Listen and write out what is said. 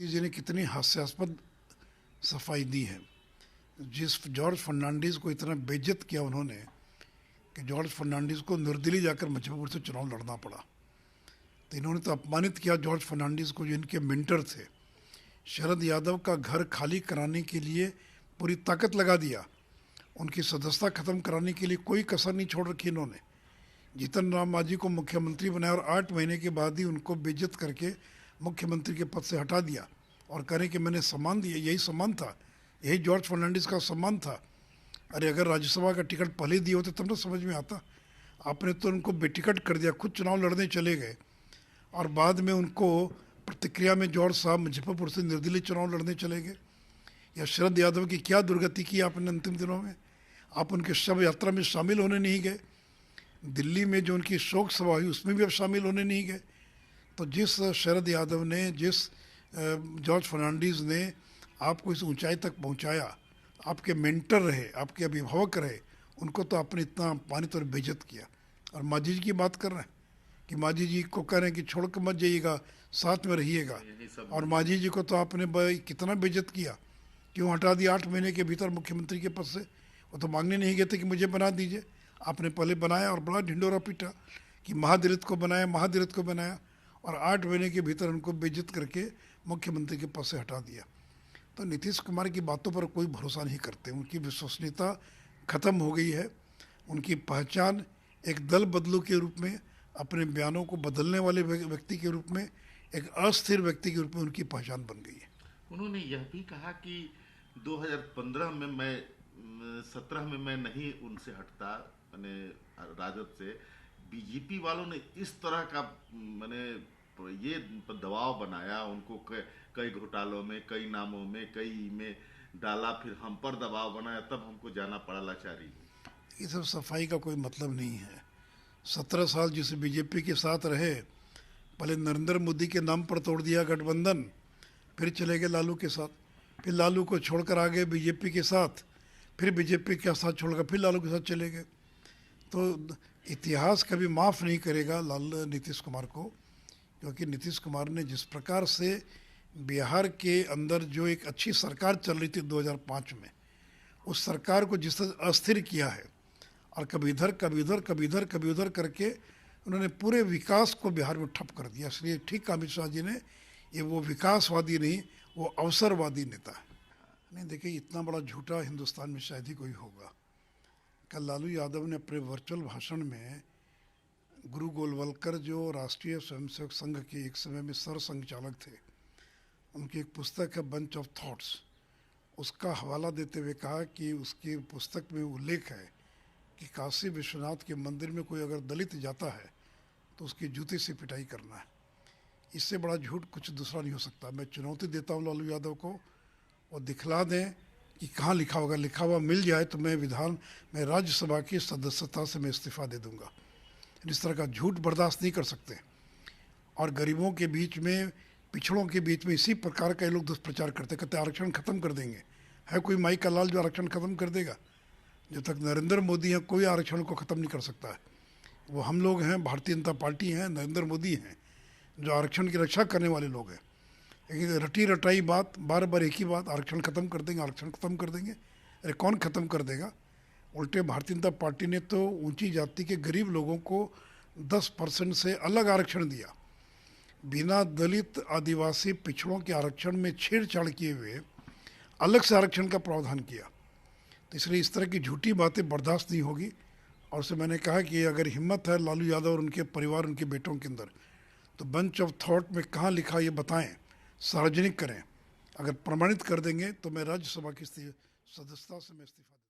जी ने कितनी हास्यास्पद सफाई दी है। जिस जॉर्ज फर्नांडीज़ को इतना बेइज्जत किया उन्होंने कि जॉर्ज फर्नांडीज़ को निर्दलीय जाकर मुजफ्फरपुर से चुनाव लड़ना पड़ा। तो इन्होंने तो अपमानित किया जॉर्ज फर्नांडीज़ को, जो इनके मेंटर थे। शरद यादव का घर खाली कराने के लिए पूरी ताकत लगा दिया। उनकी सदस्यता खत्म कराने के लिए कोई कसर नहीं छोड़ रखी इन्होंने। जीतन राम मांझी को मुख्यमंत्री बनाया और 8 महीने के बाद ही उनको बेइज्जत करके मुख्यमंत्री के पद से हटा दिया और करें कि मैंने सम्मान दिया। यही सम्मान था, यही जॉर्ज फर्नांडीज़ का सम्मान था। अरे अगर राज्यसभा का टिकट पहले दिए होते तब ना समझ में आता। आपने तो उनको बेटिकट कर दिया, खुद चुनाव लड़ने चले गए और बाद में उनको प्रतिक्रिया में जॉर्ज साहब मुजफ्फरपुर से निर्दलीय चुनाव लड़ने चले गए। या शरद यादव की क्या दुर्गति की आपने अंतिम दिनों में। आप उनके शव यात्रा में शामिल होने नहीं गए। दिल्ली में जो उनकी शोक सभा हुई उसमें भी अब शामिल होने नहीं गए। तो जिस शरद यादव ने, जिस जॉर्ज फर्नांडीज़ ने आपको इस ऊंचाई तक पहुंचाया, आपके मेंटर रहे, आपके अभिभावक रहे, उनको तो आपने इतना अपमानित और बेइज्जत किया। और मांझी जी की बात कर रहे हैं कि मांझी जी को कह रहे हैं कि छोड़ कर मत जाइएगा, साथ में रहिएगा। और मांझी जी को तो आपने कितना बेइज्जत किया, क्यों हटा दिया 8 महीने के भीतर मुख्यमंत्री के पद से। वो तो मांगने नहीं गए थे कि मुझे बना दीजिए, आपने पहले बनाया और बड़ा ढिंडोरा पीटा कि महादलित को बनाया, महादलित को बनाया, और 8 महीने के भीतर उनको बेइज्जत करके मुख्यमंत्री के पद से हटा दिया। तो नीतीश कुमार की बातों पर कोई भरोसा नहीं करते। उनकी विश्वसनीयता खत्म हो गई है। उनकी पहचान एक दल बदलू के रूप में, अपने बयानों को बदलने वाले व्यक्ति के रूप में, एक अस्थिर व्यक्ति के रूप में उनकी पहचान बन गई है। उन्होंने यह भी कहा कि 2015 में मैं 17 में मैं नहीं उनसे हटता, मैंने राजद से। बीजेपी वालों ने इस तरह का मैंने ये दबाव बनाया, उनको कई घोटालों में, कई नामों में, कई में डाला, फिर हम पर दबाव बनाया, तब हमको जाना पड़ा लाचारी। ये सब सफाई का कोई मतलब नहीं है। 17 साल जिस बीजेपी के साथ रहे, पहले नरेंद्र मोदी के नाम पर तोड़ दिया गठबंधन, फिर चले गए लालू के साथ, फिर लालू को छोड़कर आ गए बीजेपी के साथ, फिर बीजेपी के साथ छोड़कर फिर लालू के साथ चले गए। तो इतिहास कभी माफ़ नहीं करेगा नीतीश कुमार को, क्योंकि नीतीश कुमार ने जिस प्रकार से बिहार के अंदर जो एक अच्छी सरकार चल रही थी 2005 में, उस सरकार को जिस तरह अस्थिर किया है और कभी इधर कभी उधर, कभी इधर कभी उधर करके उन्होंने पूरे विकास को बिहार में ठप कर दिया। इसलिए ठीक अमित शाह जी ने, ये वो विकासवादी नहीं, वो अवसरवादी नेता है। नहीं देखिए, इतना बड़ा झूठा हिंदुस्तान में शायद ही कोई होगा। कल लालू यादव ने अपने वर्चुअल भाषण में गुरु गोलवलकर, जो राष्ट्रीय स्वयंसेवक संघ के एक समय में सर संघचालक थे, उनकी एक पुस्तक है बंच ऑफ थॉट्स, उसका हवाला देते हुए कहा कि उसकी पुस्तक में उल्लेख है कि काशी विश्वनाथ के मंदिर में कोई अगर दलित जाता है तो उसकी जूते से पिटाई करना है। इससे बड़ा झूठ कुछ दूसरा नहीं हो सकता। मैं चुनौती देता हूँ लालू यादव को, वो दिखला दें कि कहाँ लिखा होगा। लिखा हुआ मिल जाए तो मैं राज्यसभा की सदस्यता से मैं इस्तीफा दे दूंगा। इस तरह का झूठ बर्दाश्त नहीं कर सकते। और गरीबों के बीच में, पिछड़ों के बीच में इसी प्रकार का ये लोग दुष्प्रचार करते, कहते आरक्षण खत्म कर देंगे। है कोई माई का लाल जो आरक्षण खत्म कर देगा? जब तक नरेंद्र मोदी हैं कोई आरक्षण को ख़त्म नहीं कर सकता है। वो हम लोग हैं, भारतीय जनता पार्टी हैं, नरेंद्र मोदी हैं, जो आरक्षण की रक्षा करने वाले लोग हैं। लेकिन रटी रटाई बात, बार बार एक ही बात, आरक्षण ख़त्म कर देंगे, आरक्षण ख़त्म कर देंगे। अरे कौन ख़त्म कर देगा? उल्टे भारतीय जनता पार्टी ने तो ऊंची जाति के गरीब लोगों को 10% से अलग आरक्षण दिया। बिना दलित, आदिवासी, पिछड़ों के आरक्षण में छेड़छाड़ किए हुए अलग से आरक्षण का प्रावधान किया। तो इसलिए इस तरह की झूठी बातें बर्दाश्त नहीं होगी। और उससे मैंने कहा कि अगर हिम्मत है लालू यादव और उनके परिवार, उनके बेटों के अंदर, तो बंच ऑफ थॉट में कहाँ लिखा ये बताएं, सार्वजनिक करें। अगर प्रमाणित कर देंगे तो मैं राज्यसभा की सदस्यता से मैं इस्तीफा